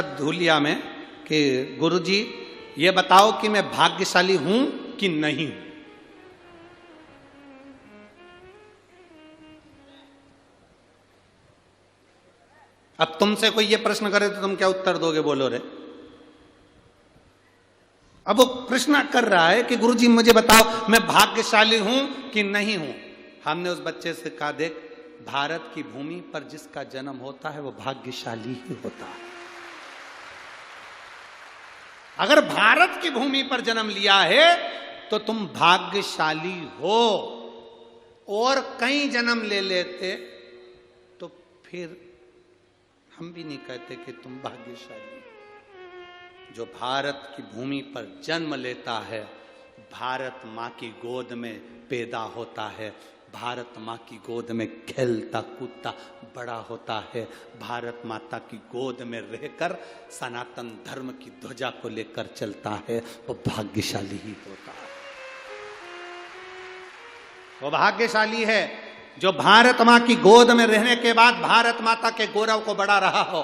धूलिया में कि गुरुजी ये बताओ कि मैं भाग्यशाली हूं कि नहीं। अब तुमसे कोई ये प्रश्न करे तो तुम क्या उत्तर दोगे, बोलो रे। अब वो प्रश्न कर रहा है कि गुरुजी मुझे बताओ मैं भाग्यशाली हूं कि नहीं हूं। हमने उस बच्चे से कहा, देख भारत की भूमि पर जिसका जन्म होता है वो भाग्यशाली ही होता है। अगर भारत की भूमि पर जन्म लिया है तो तुम भाग्यशाली हो, और कहीं जन्म ले लेते तो फिर हम भी नहीं कहते कि तुम भाग्यशाली। जो भारत की भूमि पर जन्म लेता है, भारत मां की गोद में पैदा होता है, भारत मां की गोद में खेलता कूदता बड़ा होता है, भारत माता की गोद में रहकर सनातन धर्म की ध्वजा को लेकर चलता है, वो भाग्यशाली ही होता है। वो भाग्यशाली है जो भारत मां की गोद में रहने के बाद भारत माता के गौरव को बढ़ा रहा हो,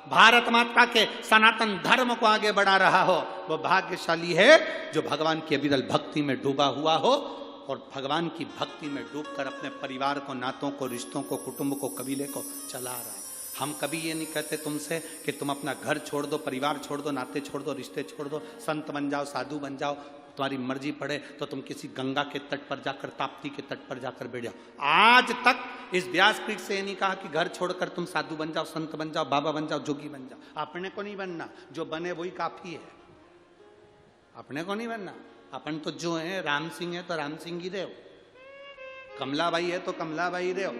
भारत माता के सनातन धर्म को आगे बढ़ा रहा हो। वो भाग्यशाली है जो भगवान की अविरल भक्ति में डूबा हुआ हो, और भगवान की भक्ति में डूबकर अपने परिवार को, नातों को, रिश्तों को, कुटुंब को, कबीले को चला रहा है। हम कभी ये नहीं कहते तुमसे कि तुम अपना घर छोड़ दो, परिवार छोड़ दो, नाते छोड़ दो, रिश्ते छोड़ दो, संत बन जाओ, साधु बन जाओ, तुम्हारी मर्जी पड़े तो तुम किसी गंगा के तट पर जाकर, ताप्ती के तट पर जाकर बैठ जाओ। आज तक इस व्यासपीठ से ये नहीं कहा कि घर छोड़कर तुम साधु बन जाओ, संत बन जाओ, बाबा बन जाओ, जोगी बन जाओ। अपने को नहीं बनना, जो बने वही काफी है। अपने को नहीं बनना। अपन तो जो है, राम सिंह है तो राम सिंह ही रहो, कमलाबाई है तो कमलाबाई रहो,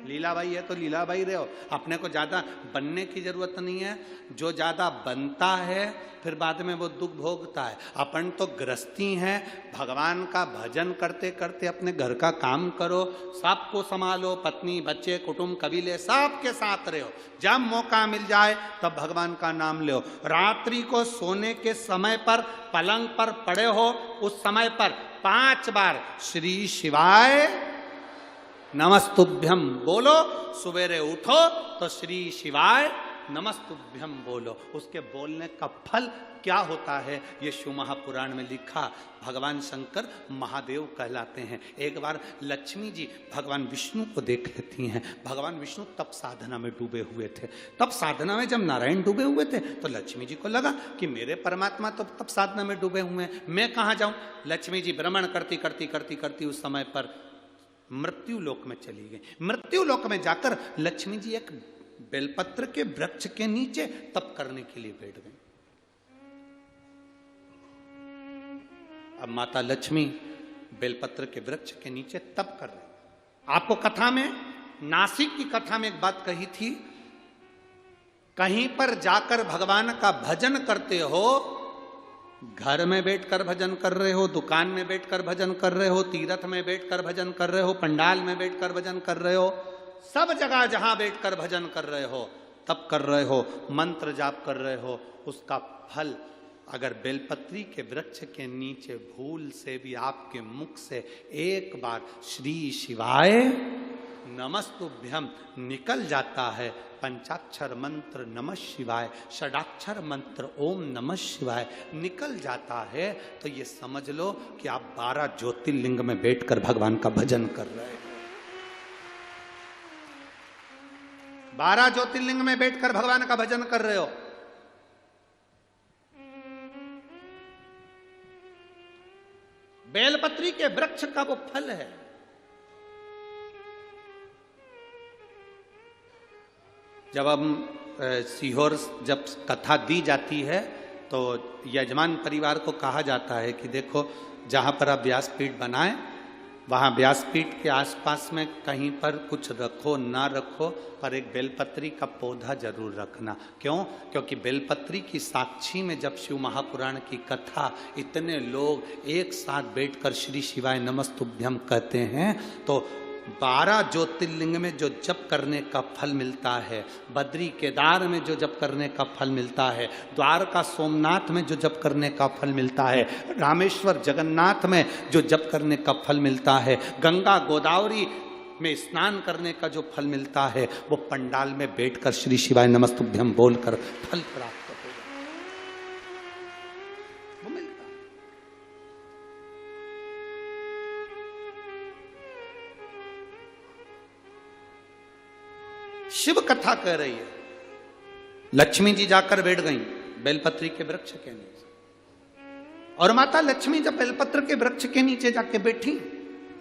लीलाबाई है तो लीलाबाई रहो। अपने को ज्यादा बनने की जरूरत नहीं है। जो ज्यादा बनता है फिर बाद में वो दुख भोगता है। अपन तो गृहस्थी हैं, भगवान का भजन करते करते अपने घर का काम करो, सबको संभालो, पत्नी, बच्चे, कुटुंब, कबीले, सबके साथ रहो। जब मौका मिल जाए तब भगवान का नाम लो। रात्रि को सोने के समय पर पलंग पर पड़े हो, उस समय पर 5 बार श्री शिवाय नमस्तुभ्यम बोलो। सवेरे उठो तो श्री शिवाय नमस्तुभ्यम बोलो। उसके बोलने का फल क्या होता है ये शिव महापुराण में लिखा। भगवान शंकर महादेव कहलाते हैं। एक बार लक्ष्मी जी भगवान विष्णु को देख लेती हैं। भगवान विष्णु तप साधना में डूबे हुए थे। तप साधना में जब नारायण डूबे हुए थे तो लक्ष्मी जी को लगा कि मेरे परमात्मा तो तप साधना में डूबे हुए हैं, मैं कहाँ जाऊं। लक्ष्मी जी भ्रमण करती करती करती करती उस समय पर मृत्यु लोक में चली गई। मृत्यु लोक में जाकर लक्ष्मी जी एक बेलपत्र के वृक्ष के नीचे तप करने के लिए बैठ गई। अब माता लक्ष्मी बेलपत्र के वृक्ष के नीचे तप कर रही। आपको कथा में, नासिक की कथा में एक बात कही थी, कहीं पर जाकर भगवान का भजन करते हो, घर में बैठकर भजन कर रहे हो, दुकान में बैठकर भजन कर रहे हो, तीर्थ में बैठकर भजन कर रहे हो, पंडाल में बैठकर भजन कर रहे हो, सब जगह जहां बैठकर भजन कर रहे हो, तप कर रहे हो, मंत्र जाप कर रहे हो, उसका फल अगर बेलपत्री के वृक्ष के नीचे भूल से भी आपके मुख से एक बार श्री शिवाय नमस्तुभ्यम निकल जाता है, पंचाक्षर मंत्र नमः शिवाय, षडाक्षर मंत्र ओम नमः शिवाय निकल जाता है, तो ये समझ लो कि आप 12 ज्योतिर्लिंग में बैठकर भगवान का भजन कर रहे हैं। 12 ज्योतिर्लिंग में बैठकर भगवान का भजन कर रहे हो। बेलपत्री के वृक्ष का वो फल है। जब हम सीहोर जब कथा दी जाती है तो यजमान परिवार को कहा जाता है कि देखो जहाँ पर आप व्यासपीठ बनाएं वहाँ व्यासपीठ के आसपास में कहीं पर कुछ रखो ना रखो, पर एक बेलपत्री का पौधा जरूर रखना। क्यों? क्योंकि बेलपत्री की साक्षी में जब शिव महापुराण की कथा इतने लोग एक साथ बैठकर श्री शिवाय नमस्तुभ्यम कहते हैं तो 12 ज्योतिर्लिंग में जो जप करने का फल मिलता है, बद्री केदार में जो जप करने का फल मिलता है, द्वारका सोमनाथ में जो जप करने का फल मिलता है, रामेश्वर जगन्नाथ में जो जप करने का फल मिलता है, गंगा गोदावरी में स्नान करने का जो फल मिलता है, वो पंडाल में बैठकर श्री शिवाय नमस्तुभ्यम बोलकर फल प्राप्त हो जाता है, वो मिलता है। शिव कथा कह रही है, लक्ष्मी जी जाकर बैठ गईं बेलपत्री के वृक्ष के नीचे, और माता लक्ष्मी जब बेलपत्र के वृक्ष के नीचे जाके बैठी,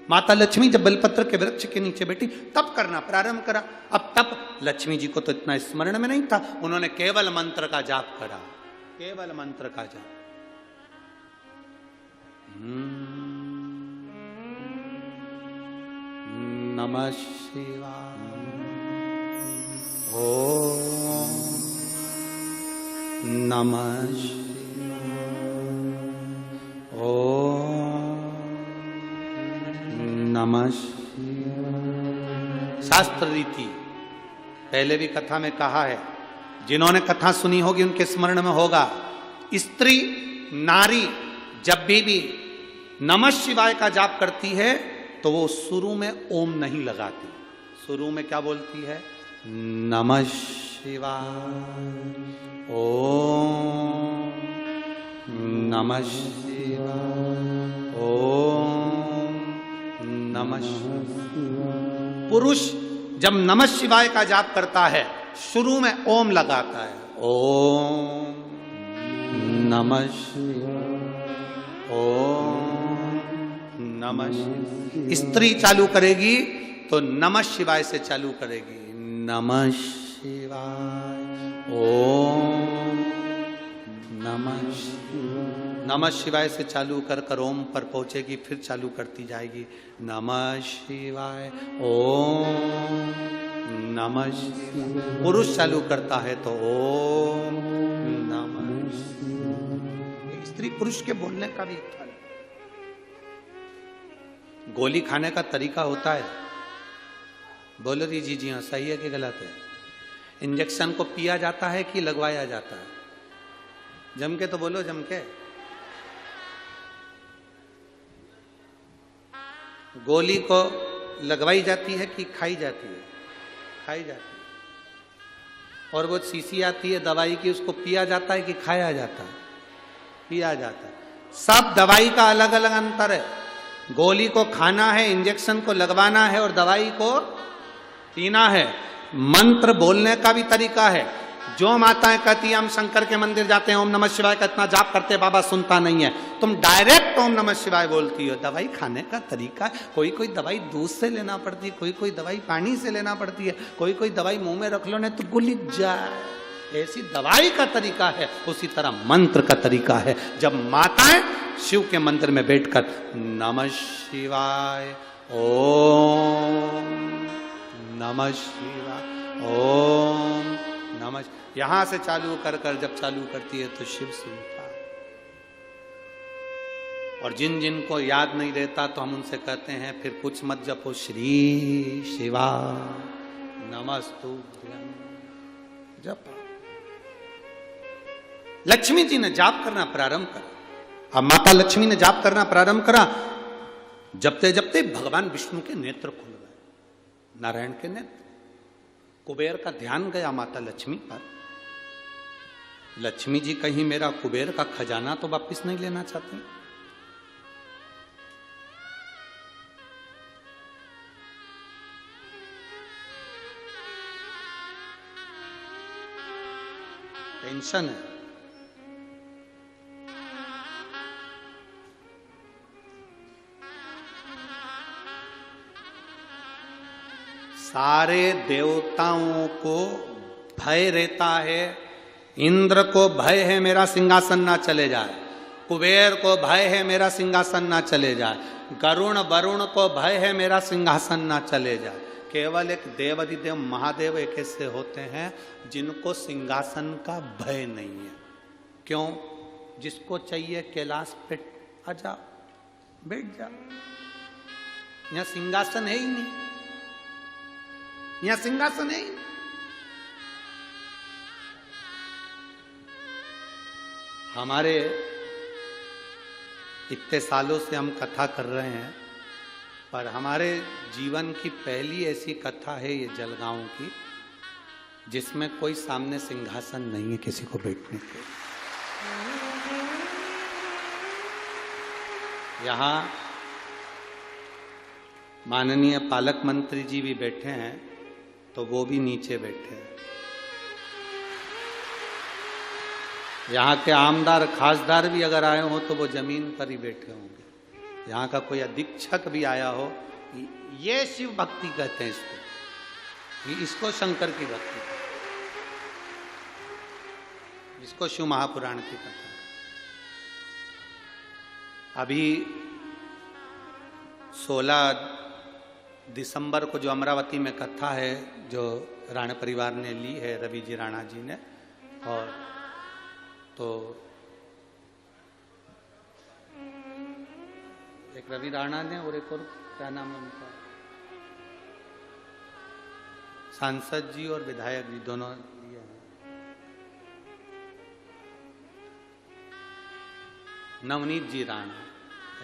माता लक्ष्मी जब बेलपत्र के वृक्ष के नीचे बैठी तब करना प्रारंभ करा। अब तब लक्ष्मी जी को तो इतना स्मरण में नहीं था, उन्होंने केवल मंत्र का जाप करा, केवल मंत्र का जाप। नमः शिवाय, ओम नमः शिवाय, ओम नमः शिवाय। शास्त्र रीति पहले भी कथा में कहा है, जिन्होंने कथा सुनी होगी उनके स्मरण में होगा, स्त्री नारी जब भी नमः शिवाय का जाप करती है तो वो शुरू में ओम नहीं लगाती, शुरू में क्या बोलती है, नमः शिवाय, ओम नमः शिवाय, ओम नमः शिवाय। पुरुष जब नमः शिवाय का जाप करता है शुरू में ओम लगाता है, ओम नमः शिवाय, ओम नमः शिवाय। स्त्री चालू करेगी तो नमः शिवाय से चालू करेगी, नमः शिवाय, ओम नमः शिवाय। नमः शिवाय से चालू कर कर ओम पर पहुंचेगी, फिर चालू करती जाएगी, नमः शिवाय, ओम नमः शिवाय। पुरुष चालू करता है तो ओम नमः शिवाय। स्त्री पुरुष के बोलने का भी एक फल, गोली खाने का तरीका होता है, बोलो जी जी हाँ सही है कि गलत है। इंजेक्शन को पिया जाता है कि लगवाया जाता है, जम के तो बोलो, जम के। गोली को लगवाई जाती है कि खाई जाती है, खाई जाती है। और वो शीशी आती है दवाई की, उसको पिया जाता है कि खाया जाता है, पिया जाता है। सब दवाई का अलग अलग अंतर है, गोली को खाना है, इंजेक्शन को लगवाना है और दवाई को पीना है। मंत्र बोलने का भी तरीका है, जो माताएं कहती है हम शंकर के मंदिर जाते हैं ओम नमः शिवाय का इतना जाप करते बाबा सुनता नहीं है, तुम डायरेक्ट ओम नमः शिवाय बोलती हो। दवाई खाने का तरीका है, कोई कोई दवाई दूध से लेना पड़ती है, कोई कोई दवाई पानी से लेना पड़ती है, कोई कोई दवाई मुंह में रख लो नहीं तो गुलिक जाए, ऐसी दवाई का तरीका है। उसी तरह मंत्र का तरीका है। जब माताएं शिव के मंदिर में बैठकर नमः शिवाय, ओम नमः शिवाय, ओम नमः, यहां से चालू कर कर जब चालू करती है तो शिव सुनता है। और जिन जिन को याद नहीं रहता तो हम उनसे कहते हैं फिर कुछ मत जपो, श्री शिवा नमस्तुभ्यं जप। लक्ष्मी जी ने जाप करना प्रारंभ करा। अब माता लक्ष्मी ने जाप करना प्रारंभ करा, जपते जपते भगवान विष्णु के नेत्र खुल गए, नारायण के नेत्र। कुबेर का ध्यान गया माता लक्ष्मी पर। लक्ष्मी जी कहीं मेरा कुबेर का खजाना तो वापस नहीं लेना चाहती। टेंशन है। सारे देवताओं को भय रहता है, इंद्र को भय है मेरा सिंहासन ना चले जाए, कुबेर को भय है मेरा सिंहासन ना चले जाए, गरुण वरुण को भय है मेरा सिंहासन ना चले जाए। केवल एक देवाधिदेव महादेव एक ऐसे होते हैं जिनको सिंहासन का भय नहीं है। क्यों? जिसको चाहिए कैलाश पे आ जाओ, बैठ जाओ, यहां सिंहासन है ही नहीं, यहां सिंहासन है ही नहीं। हमारे इतने सालों से हम कथा कर रहे हैं, पर हमारे जीवन की पहली ऐसी कथा है ये जलगांव की, जिसमें कोई सामने सिंहासन नहीं है किसी को बैठने के। यहां माननीय पालक मंत्री जी भी बैठे हैं, तो वो भी नीचे बैठे हैं। यहाँ के आमदार खासदार भी अगर आए हो तो वो जमीन पर ही बैठे होंगे। यहाँ का कोई अधीक्षक भी आया हो, ये शिव भक्ति कहते हैं इसको शंकर की भक्ति, इसको शिव महापुराण की कथा। अभी 16 दिसंबर को जो अमरावती में कथा है, जो राणा परिवार ने ली है, रवि जी राणा जी ने, और तो एक रवि राणा ने और एक और क्या नाम है उनका, सांसद जी और विधायक जी दोनों लिए हैं। नवनीत जी राणा,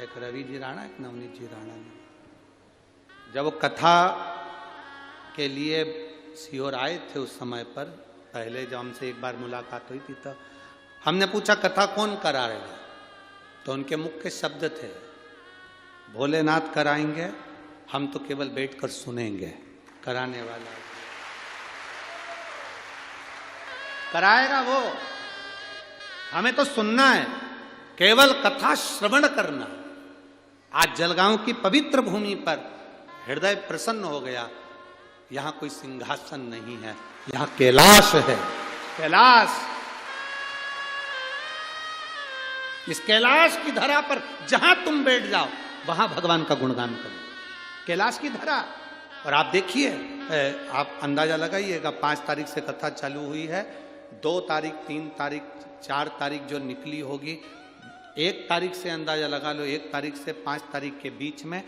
एक रवि जी राणा, एक नवनीत जी राणा ने जब वो कथा के लिए सीहोर आए थे उस समय पर, पहले जब हमसे एक बार मुलाकात हुई थी तो हमने पूछा कथा कौन करा रहे हैं, तो उनके मुख के शब्द थे, भोलेनाथ कराएंगे, हम तो केवल बैठकर सुनेंगे, कराने वाला कराएगा वो, हमें तो सुनना है, केवल कथा श्रवण करना। आज जलगांव की पवित्र भूमि पर हृदय प्रसन्न हो गया। यहां कोई सिंहासन नहीं है, यहां कैलाश है, कैलाश। इस कैलाश की धरा पर जहां तुम बैठ जाओ वहां भगवान का गुणगान करो, कैलाश की धरा। और आप देखिए, आप अंदाजा लगाइएगा, 5 तारीख से कथा चालू हुई है, 2 तारीख, 3 तारीख, 4 तारीख जो निकली होगी, 1 तारीख से अंदाजा लगा लो, 1 तारीख से 5 तारीख के बीच में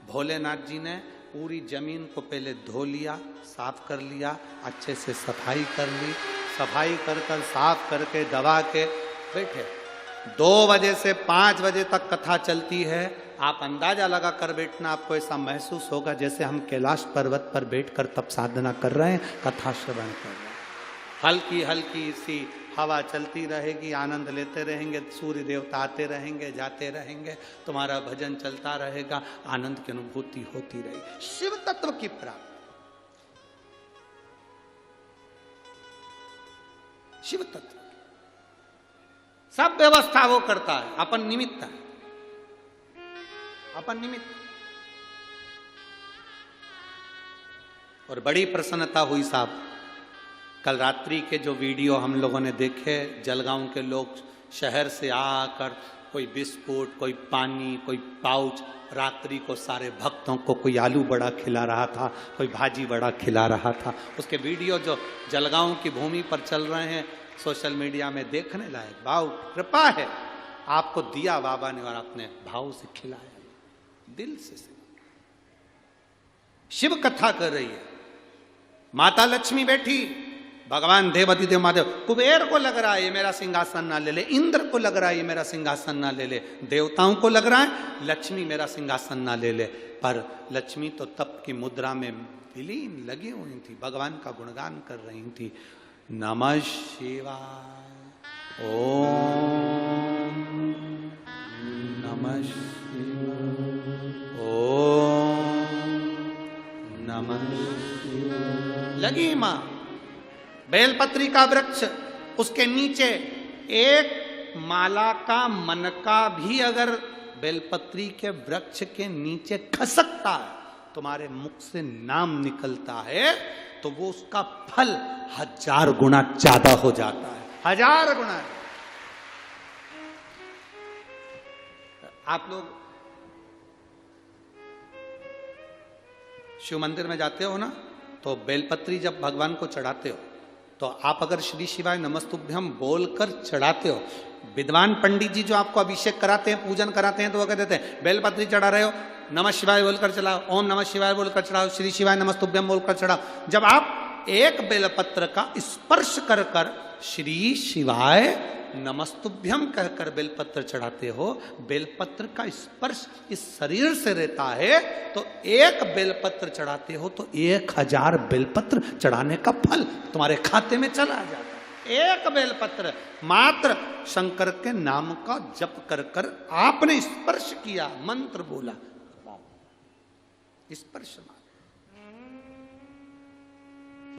भोलेनाथ जी ने पूरी जमीन को पहले धो लिया, साफ कर लिया, अच्छे से सफाई कर ली, सफाई कर कर साफ करके दबा के बैठे। 2 बजे से 5 बजे तक कथा चलती है। आप अंदाजा लगा कर बैठना, आपको ऐसा महसूस होगा जैसे हम कैलाश पर्वत पर बैठकर तब साधना कर रहे हैं, कथा श्रवण कर रहे हैं। हल्की हल्की सी हवा चलती रहेगी, आनंद लेते रहेंगे, सूर्य देवता आते रहेंगे, जाते रहेंगे, तुम्हारा भजन चलता रहेगा, आनंद की अनुभूति होती रहेगी। शिव तत्व की प्राप्ति, शिव तत्व सब व्यवस्था वो करता है, अपन निमित्त है, अपन निमित्त। और बड़ी प्रसन्नता हुई साहब, कल रात्रि के जो वीडियो हम लोगों ने देखे, जलगांव के लोग शहर से आकर कोई बिस्कुट, कोई पानी, कोई पाउच, रात्रि को सारे भक्तों को कोई आलू बड़ा खिला रहा था, कोई भाजी बड़ा खिला रहा था। उसके वीडियो जो जलगांव की भूमि पर चल रहे हैं सोशल मीडिया में, देखने लायक। भाव कृपा है, आपको दिया बाबा ने और आपने भाव से खिलाया, दिल से। शिव कथा कर रही है, माता लक्ष्मी बैठी, भगवान देवती देव महादेव। कुबेर को लग रहा है ये मेरा सिंहासन ना ले ले, इंद्र को लग रहा है ये मेरा सिंहासन ना ले ले, देवताओं को लग रहा है लक्ष्मी मेरा सिंहासन ना ले ले। पर लक्ष्मी तो तप की मुद्रा में विलीन लगी हुई थी, भगवान का गुणगान कर रही थी। नमः शिवाय, ओम नमः शिवाय, ओम नमः शिवाय। लगी मां। बेलपत्री का वृक्ष, उसके नीचे एक माला का मनका भी अगर बेलपत्री के वृक्ष के नीचे खसकता है, तुम्हारे मुख से नाम निकलता है, तो वो उसका फल 1000 गुना ज्यादा हो जाता है, 1000 गुना। आप लोग शिव मंदिर में जाते हो ना, तो बेलपत्री जब भगवान को चढ़ाते हो, तो आप अगर श्री शिवाय नमस्तुभ्यम बोलकर चढ़ाते हो, विद्वान पंडित जी जो आपको अभिषेक कराते हैं, पूजन कराते हैं, तो वो कह देते हैं बेलपत्री चढ़ा रहे हो, नमः शिवाय बोलकर चढ़ाओ, ओम नमः शिवाय बोलकर चढ़ाओ, श्री शिवाय नमस्तुभ्यम बोलकर चढ़ाओ। जब आप एक बेलपत्र का स्पर्श कर कर श्री शिवाय नमस्तुभ्यम कहकर बेलपत्र चढ़ाते हो, बेलपत्र का स्पर्श इस शरीर से रहता है, तो एक बेलपत्र चढ़ाते हो तो 1000 बेलपत्र चढ़ाने का फल तुम्हारे खाते में चला जाता है। एक बेलपत्र मात्र शंकर के नाम का जप कर कर आपने स्पर्श किया, मंत्र बोला, स्पर्श मात्र।